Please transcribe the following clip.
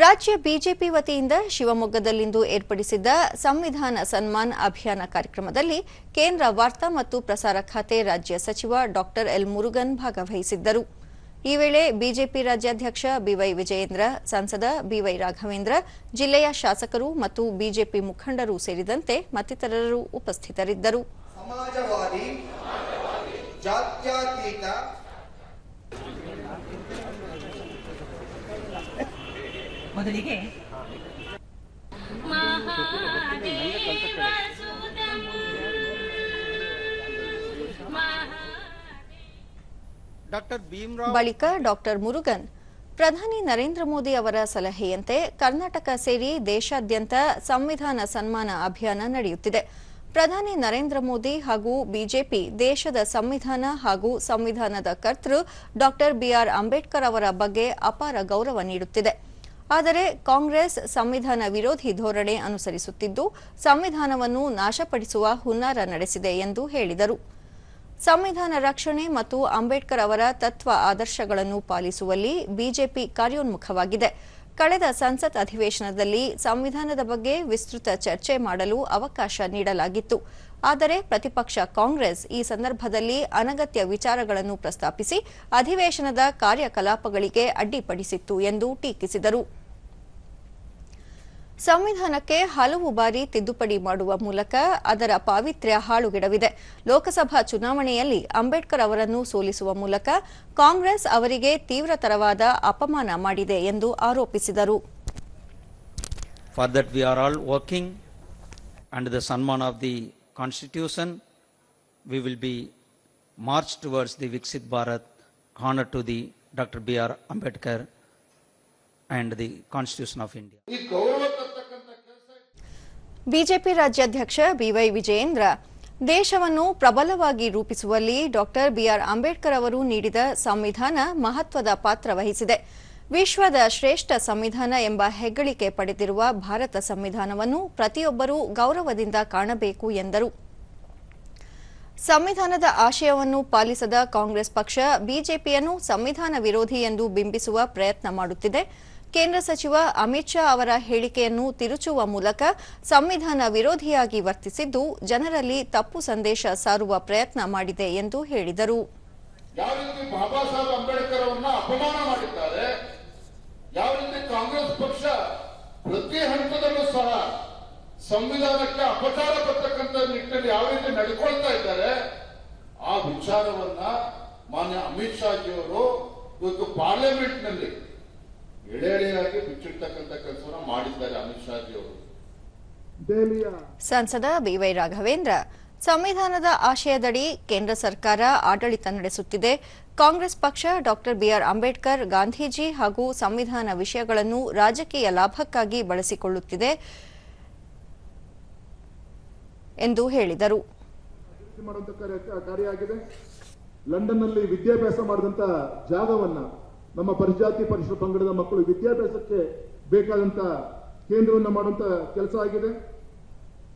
ರಾಜ್ಯ ಬಿಜೆಪಿ ವತಿಯಿಂದ ಶಿವಮೊಗ್ಗದಲ್ಲಿಂದು ಏರ್ಪಡಿಸಿದ್ದ ಸಂವಿಧಾನ ಸನ್ಮಾನ್ ಅಭಿಯಾನ ಕಾರ್ಯಕ್ರಮದಲ್ಲಿ ಕೇಂದ್ರ ವಾರ್ತಾ ಮತ್ತು ಪ್ರಸಾರ ಖಾತೆ ರಾಜ್ಯ ಸಚಿವ ಡಾ ಎಲ್ ಮುರುಗನ್ ಭಾಗವಹಿಸಿದ್ದರು. ಈ ವೇಳೆ ಬಿಜೆಪಿ ರಾಜ್ಯಾಧ್ಯಕ್ಷ ಬಿವೈ ವಿಜಯೇಂದ್ರ, ಸಂಸದ ಬಿವೈ ರಾಘವೇಂದ್ರ, ಜಿಲ್ಲೆಯ ಶಾಸಕರು ಮತ್ತು ಬಿಜೆಪಿ ಮುಖಂಡರು ಸೇರಿದಂತೆ ಮತ್ತಿತರರು ಉಪಸ್ಥಿತರಿದ್ದರು. ಸಮಾಜವಾದಿ, ಜಾತ್ಯತೀತ ಮೊದಲಿಗೆ ಬಳಿಕ ಡಾ ಮುರುಗನ್ ಪ್ರಧಾನಿ ನರೇಂದ್ರ ಮೋದಿ ಅವರ ಸಲಹೆಯಂತೆ ಕರ್ನಾಟಕ ಸೇರಿ ದೇಶಾದ್ಯಂತ ಸಂವಿಧಾನ ಸನ್ಮಾನ ಅಭಿಯಾನ ನಡೆಯುತ್ತಿದೆ. ಪ್ರಧಾನಿ ನರೇಂದ್ರ ಮೋದಿ ಹಾಗೂ ಬಿಜೆಪಿ ದೇಶದ ಸಂವಿಧಾನ ಹಾಗೂ ಸಂವಿಧಾನದ ಕರ್ತೃ ಡಾ ಬಿಆರ್ ಅಂಬೇಡ್ಕರ್ ಅವರ ಬಗ್ಗೆ ಅಪಾರ ಗೌರವ ನೀಡುತ್ತಿದೆ. ಆದರೆ ಕಾಂಗ್ರೆಸ್ ಸಂವಿಧಾನ ವಿರೋಧಿ ಧೋರಣೆ ಅನುಸರಿಸುತ್ತಿದ್ದು ಸಂವಿಧಾನವನ್ನು ನಾಶಪಡಿಸುವ ಹುನ್ನಾರ ನಡೆಸಿದೆ ಎಂದು ಹೇಳಿದರು. ಸಂವಿಧಾನ ರಕ್ಷಣೆ ಮತ್ತು ಅಂಬೇಡ್ಕರ್ ಅವರ ತತ್ವ ಆದರ್ಶಗಳನ್ನು ಪಾಲಿಸುವಲ್ಲಿ ಬಿಜೆಪಿ ಕಾರ್ಯೋನ್ಮುಖವಾಗಿದೆ. ಕಳೆದ ಸಂಸತ್ ಅಧಿವೇಶನದಲ್ಲಿ ಸಂವಿಧಾನದ ಬಗ್ಗೆ ವಿಸ್ತೃತ ಚರ್ಚೆ ಮಾಡಲು ಅವಕಾಶ ನೀಡಲಾಗಿತ್ತು. ಆದರೆ ಪ್ರತಿಪಕ್ಷ ಕಾಂಗ್ರೆಸ್ ಈ ಸಂದರ್ಭದಲ್ಲಿ ಅನಗತ್ಯ ವಿಚಾರಗಳನ್ನು ಪ್ರಸ್ತಾಪಿಸಿ ಅಧಿವೇಶನದ ಕಾರ್ಯಕಲಾಪಗಳಿಗೆ ಅಡ್ಡಿಪಡಿಸಿತ್ತು ಎಂದು ಟೀಕಿಸಿದರು. ಸಂವಿಧಾನಕ್ಕೆ ಹಲವು ಬಾರಿ ತಿದ್ದುಪಡಿ ಮಾಡುವ ಮೂಲಕ ಅದರ ಪಾವಿತ್ರ್ಯ ಹಾಳುಗೆಡವಿದೆ. ಲೋಕಸಭಾ ಚುನಾವಣೆಯಲ್ಲಿ ಅಂಬೇಡ್ಕರ್ ಅವರನ್ನು ಸೋಲಿಸುವ ಮೂಲಕ ಕಾಂಗ್ರೆಸ್ ಅವರಿಗೆ ತೀವ್ರತರವಾದ ಅಪಮಾನ ಮಾಡಿದೆ ಎಂದು ಆರೋಪಿಸಿದರು. For that we are all working under the Sanman of the Constitution. We will be march towards the Viksit Bharat, honor to the Dr. B.R. Ambedkar and the Constitution of India. BJP ರಾಜ್ಯಾಧ್ಯಕ್ಷ B Y Vijayendra, ದೇಶವನ್ನು ಪ್ರಬಲವಾಗಿ ರೂಪಿಸುವಲ್ಲಿ ಡಾ B R Ambedkar ಅವರು ನೀಡಿದ ಸಂವಿಧಾನ ಮಹತ್ವದ ಪಾತ್ರ ವಹಿಸಿದೆ. ವಿಶ್ವದ ಶ್ರೇಷ್ಠ ಸಂವಿಧಾನ ಎಂಬ ಹೆಗ್ಗಳಿಕೆ ಪಡೆದಿರುವ ಭಾರತ ಸಂವಿಧಾನವನ್ನು ಪ್ರತಿಯೊಬ್ಬರೂ ಗೌರವದಿಂದ ಕಾಣಬೇಕು ಎಂದರು. ಸಂವಿಧಾನದ ಆಶಯವನ್ನು ಪಾಲಿಸದ ಕಾಂಗ್ರೆಸ್ ಪಕ್ಷ ಬಿಜೆಪಿಯನ್ನು ಸಂವಿಧಾನ ವಿರೋಧಿ ಎಂದು ಬಿಂಬಿಸುವ ಪ್ರಯತ್ನ ಮಾಡುತ್ತಿದೆ. ಕೇಂದ್ರ ಸಚಿವ ಅಮಿತ್ ಶಾ ಅವರ ಹೇಳಿಕೆಯನ್ನು ತಿರುಚುವ ಮೂಲಕ ಸಂವಿಧಾನ ವಿರೋಧಿಯಾಗಿ ವರ್ತಿಸಿದ್ದು ಜನರಲ್ಲಿ ತಪ್ಪು ಸಂದೇಶ ಸಾರುವ ಪ್ರಯತ್ನ ಮಾಡಿದೆ ಎಂದು ಹೇಳಿದರು. ಯಾವ ರೀತಿ ಬಾಬಾ ಸಾಹೇಬ್ ಅಂಬೇಡ್ಕರ್ ಅವರನ್ನ ಅಪಮಾನ ಮಾಡಿದ್ದಾರೆ, ಯಾವ ರೀತಿ ಕಾಂಗ್ರೆಸ್ ಪಕ್ಷ ಪ್ರತಿ ಹಂತದಲ್ಲೂ ಸಹ ಸಂವಿಧಾನಕ್ಕೆ ಅಪಚಾರ ಬರ್ತಕ್ಕಂಥ ನಿಟ್ಟಿನಲ್ಲಿ ಯಾವ ರೀತಿ ನಡ್ಕೊಳ್ತಾ ಇದ್ದಾರೆ, ಆ ವಿಚಾರವನ್ನ ಮಾನ್ಯ ಅಮಿತ್ ಶಾ ಜಿಯವರು ಇವತ್ತು ಪಾರ್ಲಿಮೆಂಟ್ ನಲ್ಲಿ ಎಳೆಯಾಗಿ ಬಿಚ್ಚಿಡ್ತಕ್ಕಂಥ ಕೆಲಸವನ್ನ ಮಾಡಿದ್ದಾರೆ. ಅಮಿತ್ ಶಾ ಜಿಯವರು ಸಂಸದ ಬಿವೈ ರಾಘವೇಂದ್ರ, ಸಂವಿಧಾನದ ಆಶಯದಡಿ ಕೇಂದ್ರ ಸರ್ಕಾರ ಆಡಳಿತ ನಡೆಸುತ್ತಿದೆ. ಕಾಂಗ್ರೆಸ್ ಪಕ್ಷ ಡಾ ಬಿಆರ್ ಅಂಬೇಡ್ಕರ್, ಗಾಂಧೀಜಿ ಹಾಗೂ ಸಂವಿಧಾನ ವಿಷಯಗಳನ್ನು ರಾಜಕೀಯ ಲಾಭಕ್ಕಾಗಿ ಬಳಸಿಕೊಳ್ಳುತ್ತಿದೆ ಎಂದು ಹೇಳಿದರು. ಲಂಡನ್ನಲ್ಲಿ ವಿದ್ಯಾಭ್ಯಾಸ ಮಾಡಿದಂತ ಜಾಗವನ್ನ ನಮ್ಮ ಪರಿಜಾತಿ ಪರಿಶಿಷ್ಟ ಪಂಗಡದ ಮಕ್ಕಳು ವಿದ್ಯಾಭ್ಯಾಸಕ್ಕೆ ಬೇಕಾದಂತ ಕೇಂದ್ರವನ್ನ ಮಾಡುವಂತ ಕೆಲಸ ಆಗಿದೆ.